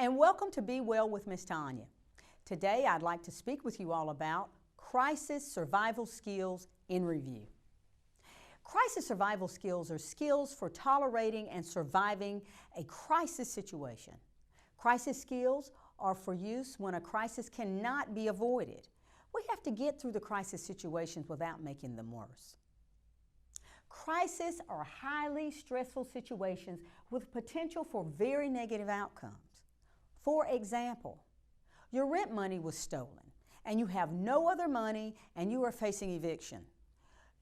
And welcome to Be Well with Miss Tonia. Today I'd like to speak with you all about crisis survival skills in review. Crisis survival skills are skills for tolerating and surviving a crisis situation. Crisis skills are for use when a crisis cannot be avoided. We have to get through the crisis situations without making them worse. Crises are highly stressful situations with potential for very negative outcomes. For example, your rent money was stolen and you have no other money and you are facing eviction.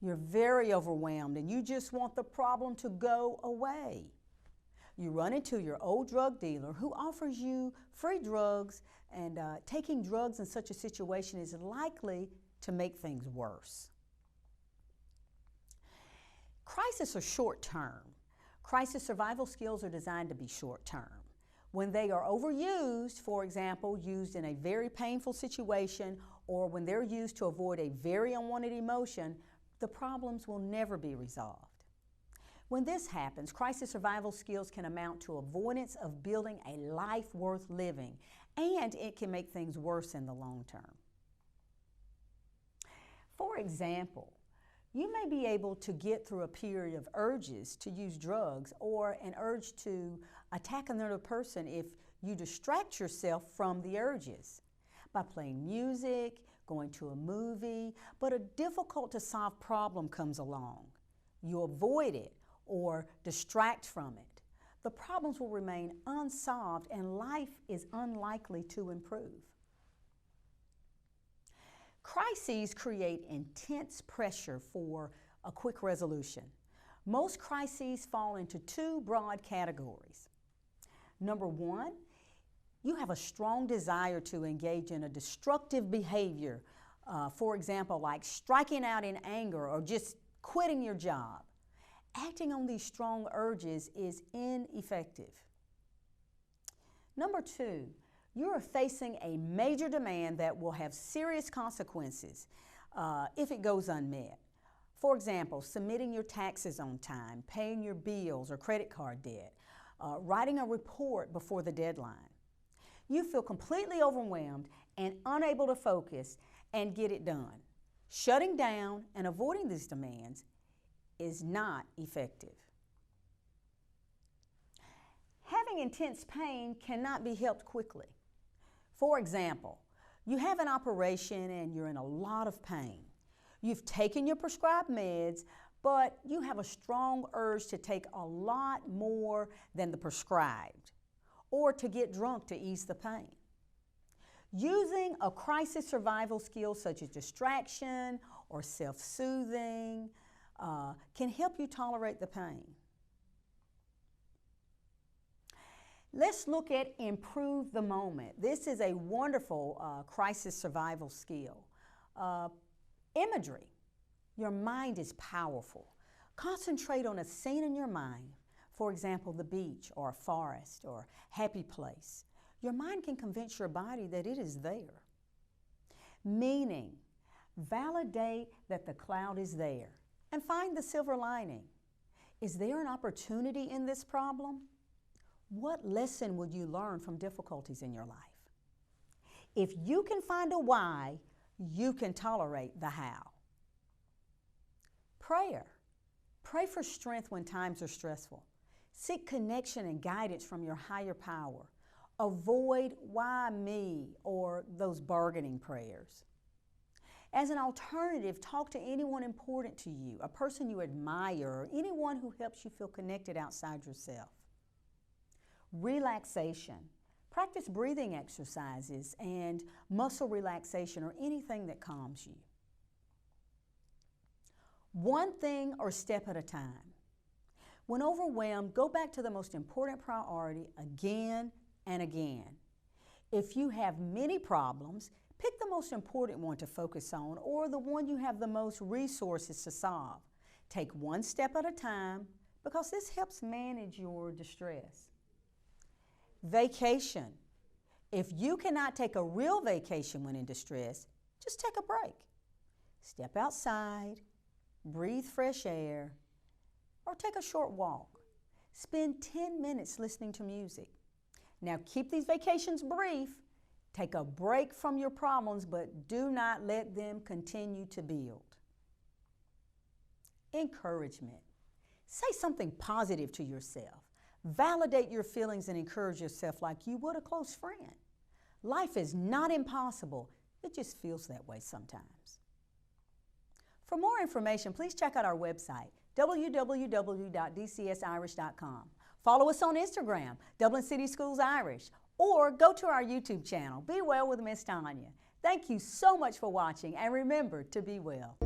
You're very overwhelmed and you just want the problem to go away. You run into your old drug dealer who offers you free drugs, and taking drugs in such a situation is likely to make things worse. Crises are short-term. Crisis survival skills are designed to be short-term. When they are overused, for example, used in a very painful situation, or when they're used to avoid a very unwanted emotion, the problems will never be resolved. When this happens, crisis survival skills can amount to avoidance of building a life worth living, and it can make things worse in the long term. For example, you may be able to get through a period of urges to use drugs or an urge to attack another person if you distract yourself from the urges by playing music, going to a movie, but a difficult to solve problem comes along. You avoid it or distract from it. The problems will remain unsolved and life is unlikely to improve. Crises create intense pressure for a quick resolution. Most crises fall into two broad categories. Number one, you have a strong desire to engage in a destructive behavior, for example, like striking out in anger or just quitting your job. Acting on these strong urges is ineffective. Number two, you are facing a major demand that will have serious consequences if it goes unmet. For example, submitting your taxes on time, paying your bills or credit card debt, writing a report before the deadline. You feel completely overwhelmed and unable to focus and get it done. Shutting down and avoiding these demands is not effective. Having intense pain cannot be helped quickly. For example, you have an operation and you're in a lot of pain. You've taken your prescribed meds, but you have a strong urge to take a lot more than the prescribed, or to get drunk to ease the pain. Using a crisis survival skill such as distraction or self-soothing can help you tolerate the pain. Let's look at improve the moment. This is a wonderful crisis survival skill. Imagery. Your mind is powerful. Concentrate on a scene in your mind, for example, the beach or a forest or happy place. Your mind can convince your body that it is there. Meaning, validate that the cloud is there and find the silver lining. Is there an opportunity in this problem? What lesson would you learn from difficulties in your life? If you can find a why, you can tolerate the how. Prayer. Pray for strength when times are stressful. Seek connection and guidance from your higher power. Avoid why me or those bargaining prayers. As an alternative, talk to anyone important to you, a person you admire, or anyone who helps you feel connected outside yourself. Relaxation. Practice breathing exercises and muscle relaxation or anything that calms you. One thing or step at a time. When overwhelmed, go back to the most important priority again and again. If you have many problems, pick the most important one to focus on or the one you have the most resources to solve. Take one step at a time because this helps manage your distress. Vacation. If you cannot take a real vacation when in distress, just take a break. Step outside, breathe fresh air, or take a short walk. Spend 10 minutes listening to music. Now keep these vacations brief. Take a break from your problems, but do not let them continue to build. Encouragement. Say something positive to yourself. Validate your feelings and encourage yourself like you would a close friend. Life is not impossible. It just feels that way sometimes. For more information, please check out our website, www.dcsirish.com. Follow us on Instagram, Dublin City Schools Irish, or go to our YouTube channel, Be Well with Miss Tonia. Thank you so much for watching, and remember to be well.